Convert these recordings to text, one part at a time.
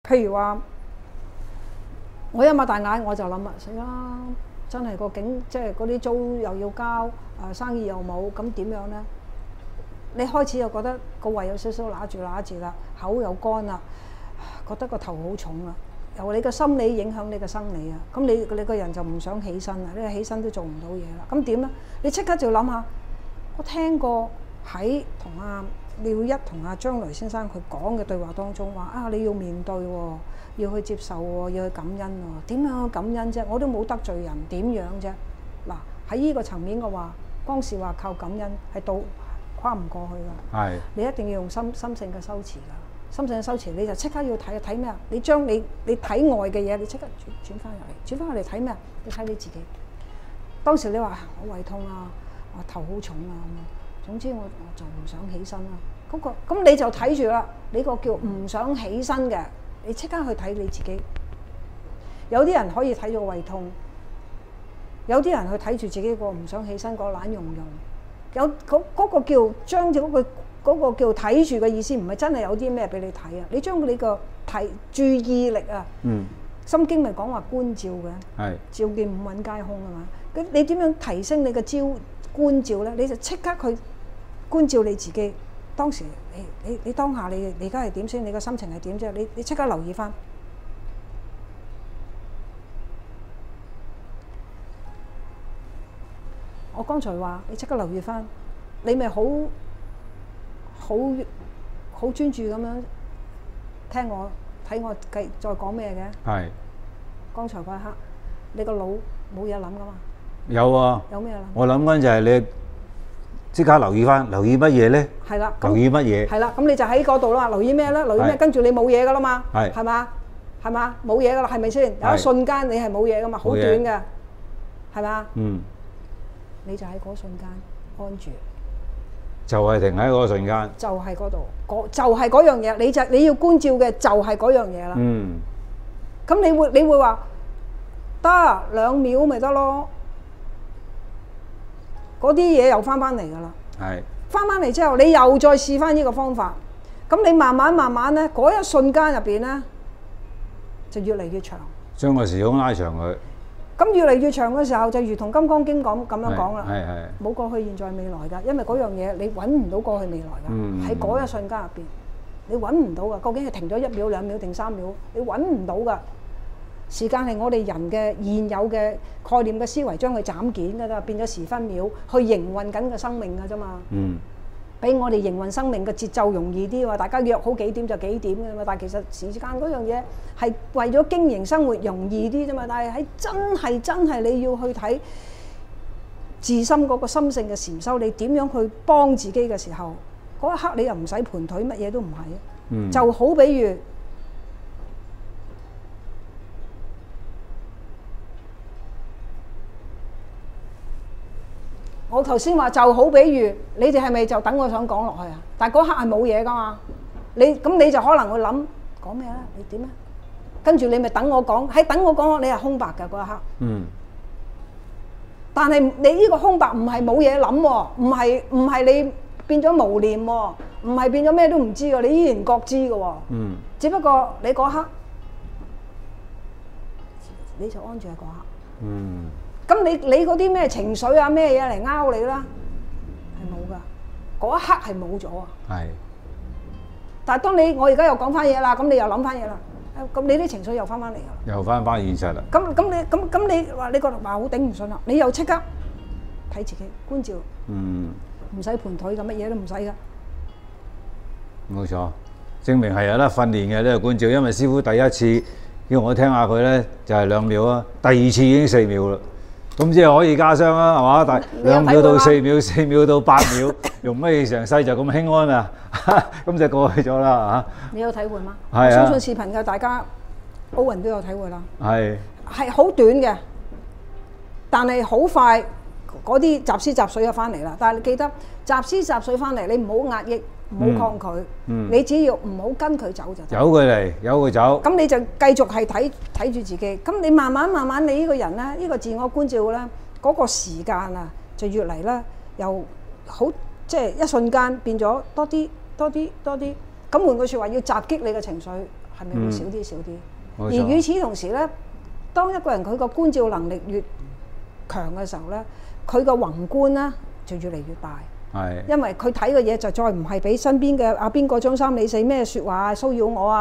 譬如話，我一擘大眼我就諗啦，死啦！真係個景，即係嗰啲租又要交，生意又冇，咁點樣咧？你開始又覺得個胃有少少揦住啦，口又乾啦，覺得個頭好重啦，由你個心理影響你個生理啊，咁你個人就唔想起身啦，你起身都做唔到嘢啦，咁點咧？你即刻就諗下，我聽過喺同阿廖一同阿張雷先生佢講嘅對話當中話啊，你要面對喎，要去接受喎，要去感恩喎，點樣去感恩啫？我都冇得罪人，點樣啫？嗱，喺呢個層面嘅話，光是話靠感恩係跨唔過去㗎。係。你一定要用心性嘅修持㗎，心性嘅修持你就即刻要睇咩啊？你將你睇外嘅嘢，你即刻轉翻入嚟睇咩啊？你睇你自己。當時你話我胃痛啊，我頭好重啊咁，總之我就唔想起身啦。咁你就睇住啦，你個叫唔想起身嘅，你即刻去睇你自己。有啲人可以睇咗胃痛，有啲人去睇住自己個唔想起身個懶溶溶。有嗰個叫將住嗰個叫睇住嘅意思，唔係真係有啲咩俾你睇啊！你將你個注意力啊，心經咪講話觀照嘅，照見五蘊皆空啊嘛。你點樣提升你嘅觀照咧？你就即刻去觀照你自己。當時你當下你而家係點先？你個心情係點啫？你即刻留意翻。我剛才話你即刻留意翻，你咪好專注咁樣聽我睇我再講咩嘅？係。剛才嗰一刻，你個腦冇嘢諗噶嘛？有啊。有咩諗？我諗緊就係你即刻留意翻，留意乜嘢咧？係啦。留意乜嘢？係啦，咁你就喺嗰度啦。留意咩咧？留意咩？跟住你冇嘢噶啦嘛？係。係嘛？係嘛？冇嘢噶啦，係咪先？有一瞬間你係冇嘢噶嘛？好短嘅，係嘛？嗯。你就喺嗰瞬間安住，就係停喺嗰瞬間，就係嗰度，就係嗰樣嘢。你要觀照嘅就係嗰樣嘢啦。嗯，咁你會話得2秒咪得咯？嗰啲嘢又翻嚟噶啦。係翻嚟之後，你又再試翻呢個方法。咁你慢慢咧，嗰一瞬間入邊咧，就越嚟越長。將個時空拉長佢。咁越嚟越長嘅時候，就如同《金剛經》咁樣講啦，冇過去、現在、未來㗎，因為嗰樣嘢你揾唔到過去未來㗎，喺嗰一瞬間入邊，你揾唔到㗎。究竟係停咗1秒、2秒定3秒，你揾唔到㗎。時間係我哋人嘅現有嘅概念嘅思維將佢斬件㗎啦，變咗時分秒去營運緊嘅生命㗎啫嘛。俾我哋營運生命嘅節奏容易啲喎，大家約好幾點就幾點嘅嘛。但係其實時間嗰樣嘢係為咗經營生活容易啲啫嘛。但係喺真係你要去睇自心嗰個心性嘅禪修，你點樣去幫自己嘅時候，嗰一刻你又唔使盤腿，乜嘢都唔係。就好比如我頭先話就好比如，你哋係咪就等我想講落去啊？但係嗰刻係冇嘢噶嘛，你就可能會諗講咩咧？你點咧？跟住你咪等我講，喺等我講，你係空白嘅嗰一刻。但係你呢個空白唔係冇嘢諗喎，唔係你變咗無念喎，唔係變咗咩都唔知喎，你依然覺知嘅喎。只不過你嗰刻你就安住喺嗰刻。咁你嗰啲咩情緒啊咩嘢嚟拗你啦？係冇噶，嗰一刻係冇咗啊！係。但係當我而家又講翻嘢啦，咁你又諗翻嘢啦，咁你啲情緒又翻嚟噶啦。又翻現實啦。咁你話你覺得話好頂唔順啦，你又即刻睇自己觀照。唔使盤腿㗎，乜嘢都唔使噶。冇錯，證明係有得訓練嘅呢個觀照，因為師傅第一次叫我聽下佢咧就係2秒啊，第二次已經4秒啦。咁即係可以加傷啦，係嘛？但2秒到4秒，4秒到8秒，用乜嘢成世就咁輕安啊？咁就過去咗啦嚇。你有體會嗎？係啊。我相信視頻嘅大家，Owen都有體會啦。係好短嘅，但係好快嗰啲雜絲雜水就翻嚟啦。但係你記得雜絲雜水翻嚟，你唔好壓抑，唔好抗拒，你只要唔好跟佢走就得。由佢嚟，由佢走。咁你就繼續係睇住自己。咁你慢慢，你呢個人咧，呢個自我觀照咧，嗰個時間啊，就越嚟咧，又好即係一瞬間變咗多啲。咁換句説話，要襲擊你嘅情緒係咪會少啲少啲？而冇錯與此同時咧，當一個人佢個觀照能力越強嘅時候咧，佢個宏觀咧就越嚟越大。係因為佢睇嘅嘢就再唔係俾身邊嘅邊個張三李四咩説話騷擾我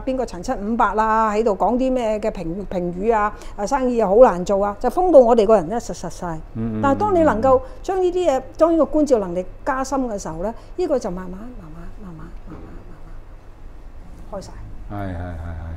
邊個陳七五八啦，喺度講啲咩嘅評語生意又好難做就封到我哋個人咧實晒。但係當你能夠將呢啲嘢，當呢個觀照能力加深嘅時候咧，呢個就慢慢開晒。係。